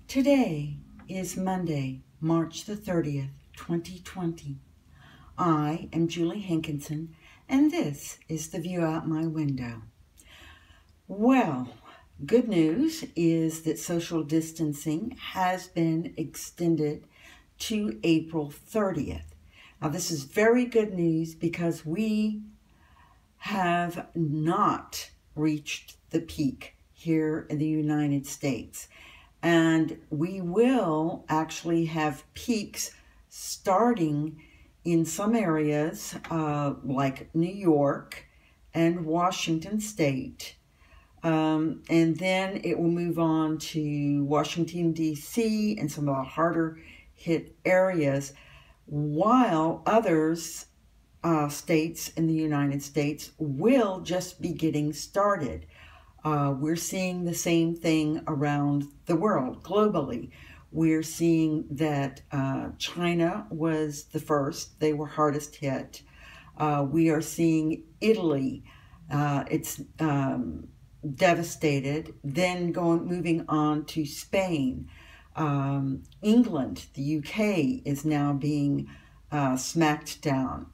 Today is Monday, March the 30th, 2020. I am Julie Hankinson, and this is the view out my window. Well, good news is that social distancing has been extended to April 30th. Now, this is very good news because we have not reached the peak here in the United States. And we will actually have peaks starting in some areas like New York and Washington State. And then it will move on to Washington, D.C. and some of the harder hit areas, while others states in the United States will just be getting started. We're seeing the same thing around the world, globally. We're seeing that China was the first. They were hardest hit. We are seeing Italy. It's devastated. Then moving on to Spain. England, the UK, is now being smacked down.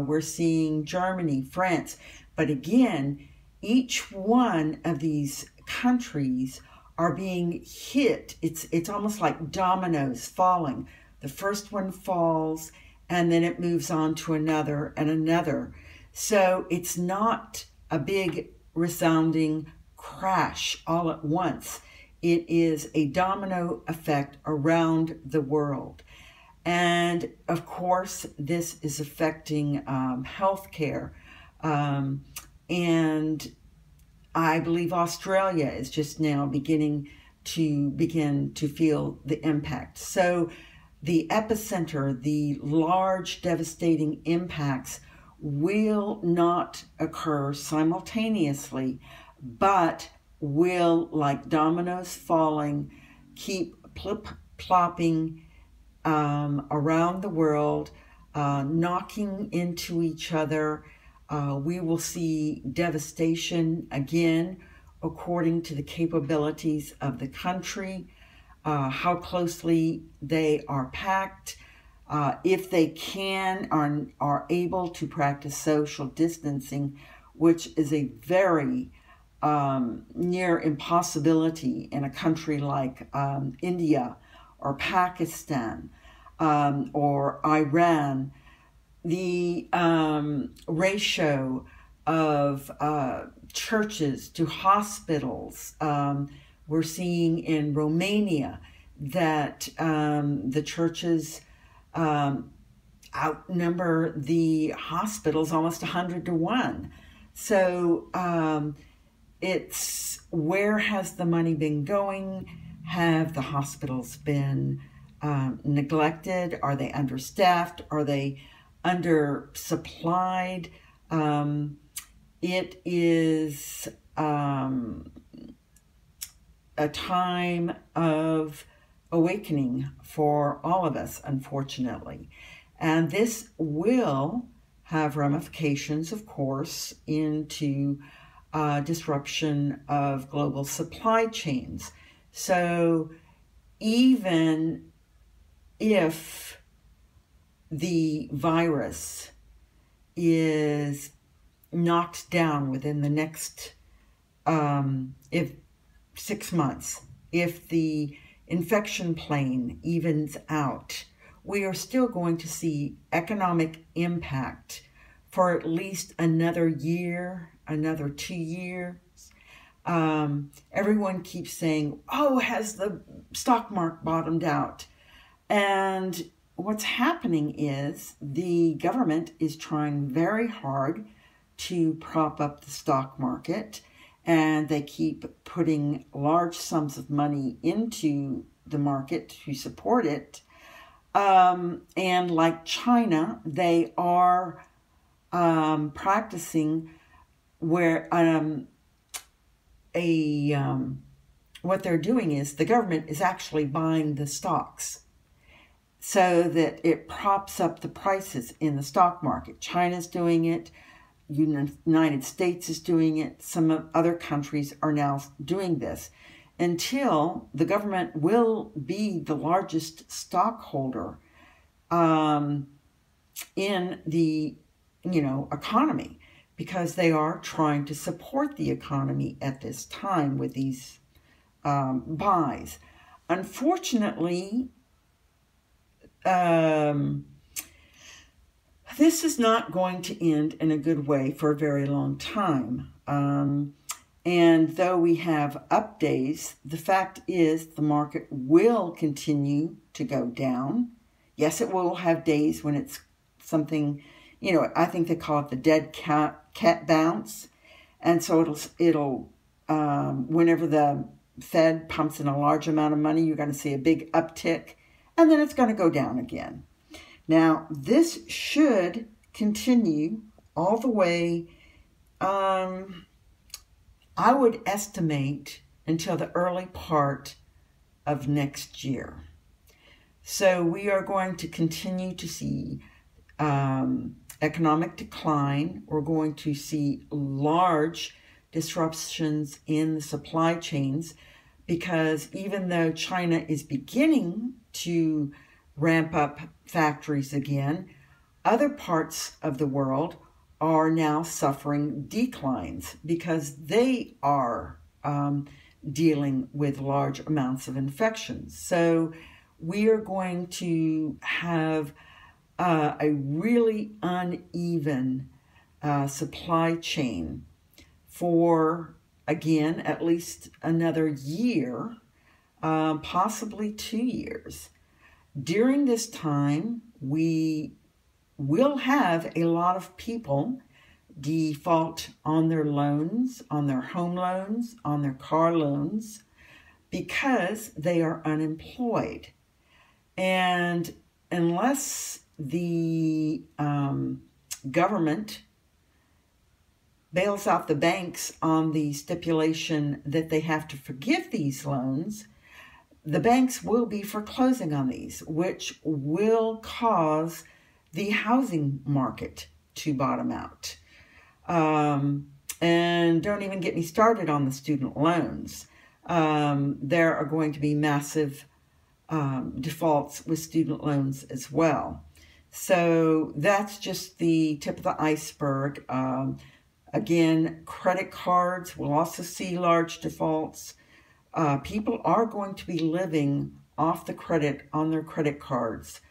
We're seeing Germany, France. But again, each one of these countries are being hit. It's almost like dominoes falling. The first one falls, and then it moves on to another and another. So it's not a big resounding crash all at once. It is a domino effect around the world. And of course, this is affecting healthcare. And I believe Australia is just now beginning to feel the impact. So the epicenter, the large devastating impacts will not occur simultaneously, but will, like dominoes falling, keep plop-plopping around the world, knocking into each other. We will see devastation again according to the capabilities of the country, how closely they are packed, if they are able to practice social distancing, which is a very near impossibility in a country like India or Pakistan or Iran. The ratio of churches to hospitals, we're seeing in Romania that the churches outnumber the hospitals almost 100 to 1. So it's, where has the money been going? Have the hospitals been neglected? Are they understaffed? Are they undersupplied? It is a time of awakening for all of us, unfortunately. And this will have ramifications, of course, into disruption of global supply chains. So even if the virus is knocked down within the next 6 months, if the infection plane evens out, we are still going to see economic impact for at least another year, another 2 years. Everyone keeps saying, oh, has the stock market bottomed out? And what's happening is the government is trying very hard to prop up the stock market, and they keep putting large sums of money into the market to support it. And like China, they are practicing where what they're doing is the government is actually buying the stocks so that it props up the prices in the stock market. China's doing it. United States is doing it. Some other countries are now doing this. until the government will be the largest stockholder in the, economy, because they are trying to support the economy at this time with these buys. Unfortunately, this is not going to end in a good way for a very long time. And though we have up days, the fact is the market will continue to go down. Yes, it will have days when it's something, I think they call it the dead cat bounce. And so it'll whenever the Fed pumps in a large amount of money, you're going to see a big uptick, and then it's going to go down again. Now, this should continue all the way, I would estimate, until the early part of next year. So we are going to continue to see economic decline. We're going to see large disruptions in the supply chains, because even though China is beginning to ramp up factories again, other parts of the world are now suffering declines because they are dealing with large amounts of infections. So we are going to have a really uneven supply chain for, again, at least another year, possibly 2 years. During this time, we will have a lot of people default on their loans, on their home loans, on their car loans, because they are unemployed. And unless the government bails out the banks on the stipulation that they have to forgive these loans, the banks will be foreclosing on these, which will cause the housing market to bottom out. And don't even get me started on the student loans. There are going to be massive defaults with student loans as well. So that's just the tip of the iceberg. Again, credit cards will also see large defaults. People are going to be living off the credit on their credit cards.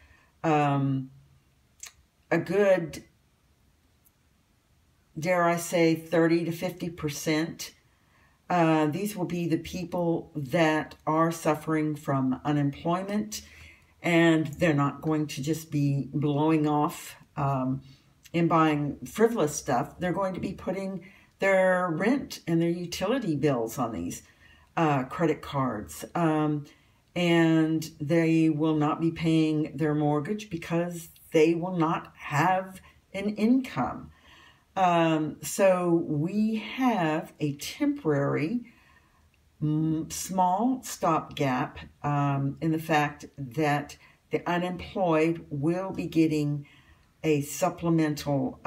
A good, dare I say, 30 to 50%. These will be the people that are suffering from unemployment, and they're not going to just be blowing off in buying frivolous stuff. They're going to be putting their rent and their utility bills on these credit cards. And they will not be paying their mortgage because they will not have an income. So we have a temporary small stopgap in the fact that the unemployed will be getting a supplemental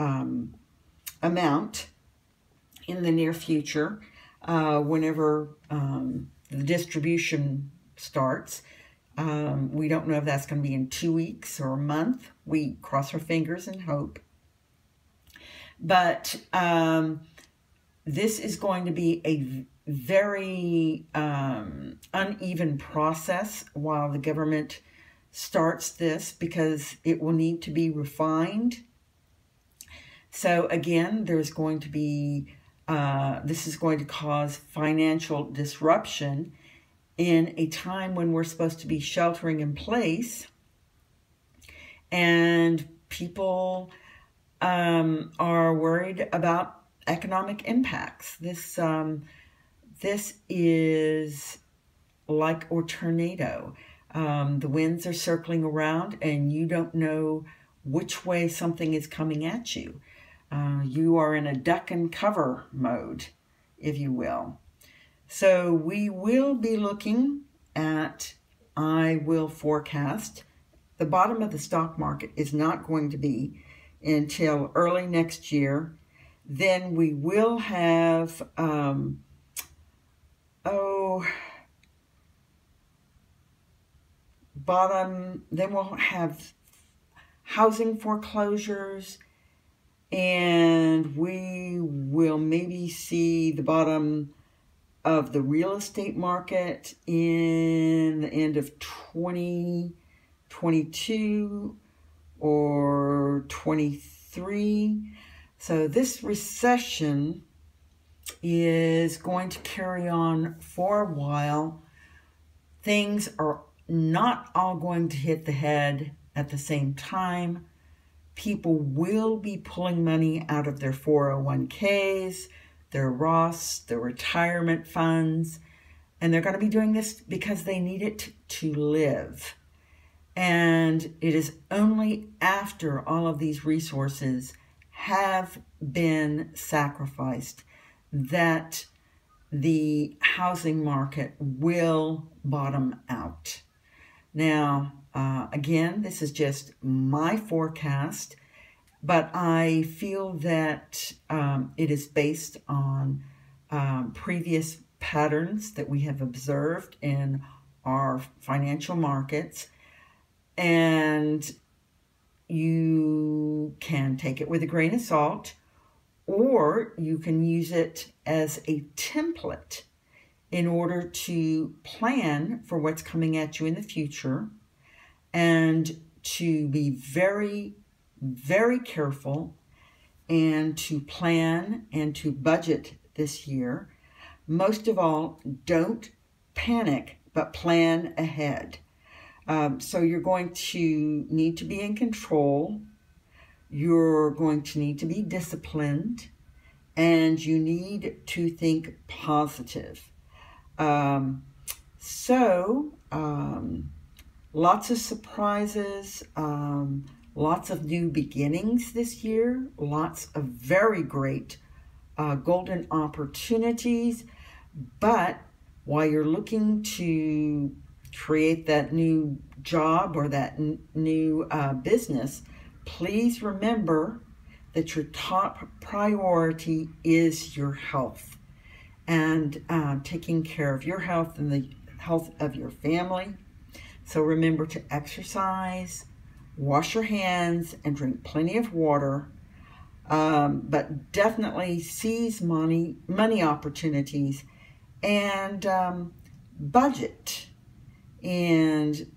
amount in the near future whenever the distribution starts. We don't know if that's going to be in 2 weeks or a month. We cross our fingers and hope. But this is going to be a very uneven process while the government starts this, because it will need to be refined. So again, there's going to be, this is going to cause financial disruption in a time when we're supposed to be sheltering in place, and people are worried about economic impacts. This is like a tornado. The winds are circling around, and you don't know which way something is coming at you. You are in a duck and cover mode, if you will. So we will be looking at, I will forecast, the bottom of the stock market is not going to be until early next year. Then we will have, bottom, then we'll have housing foreclosures, and we will maybe see the bottom of the real estate market in the end of 2022 or 23. So this recession is going to carry on for a while. Things are not all going to hit the head at the same time. People will be pulling money out of their 401ks, their Roths, their retirement funds, and they're going to be doing this because they need it to live. And it is only after all of these resources have been sacrificed that the housing market will bottom out. Now, again, this is just my forecast, but I feel that it is based on previous patterns that we have observed in our financial markets, and you can take it with a grain of salt, or you can use it as a template in order to plan for what's coming at you in the future, and to be very, very careful and to plan and to budget this year. Most of all, don't panic, but plan ahead. So you're going to need to be in control. You're going to need to be disciplined, and you need to think positive. Lots of surprises, lots of new beginnings this year, lots of very great golden opportunities. But while you're looking to create that new job or that new business, please remember that your top priority is your health, and taking care of your health and the health of your family. So remember to exercise, wash your hands, and drink plenty of water. But definitely seize money opportunities, and budget, and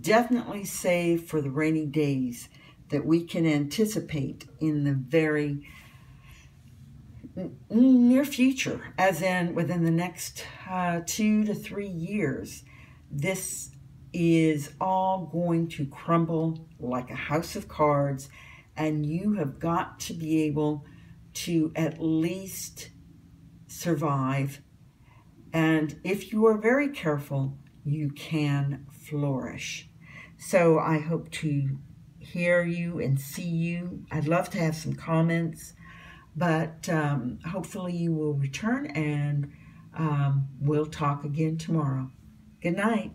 definitely save for the rainy days that we can anticipate in the very near future, as in within the next 2 to 3 years. This is all going to crumble like a house of cards, and you have got to be able to at least survive. And if you are very careful, you can flourish. So I hope to hear you and see you. I'd love to have some comments, but hopefully you will return, and we'll talk again tomorrow. Good night.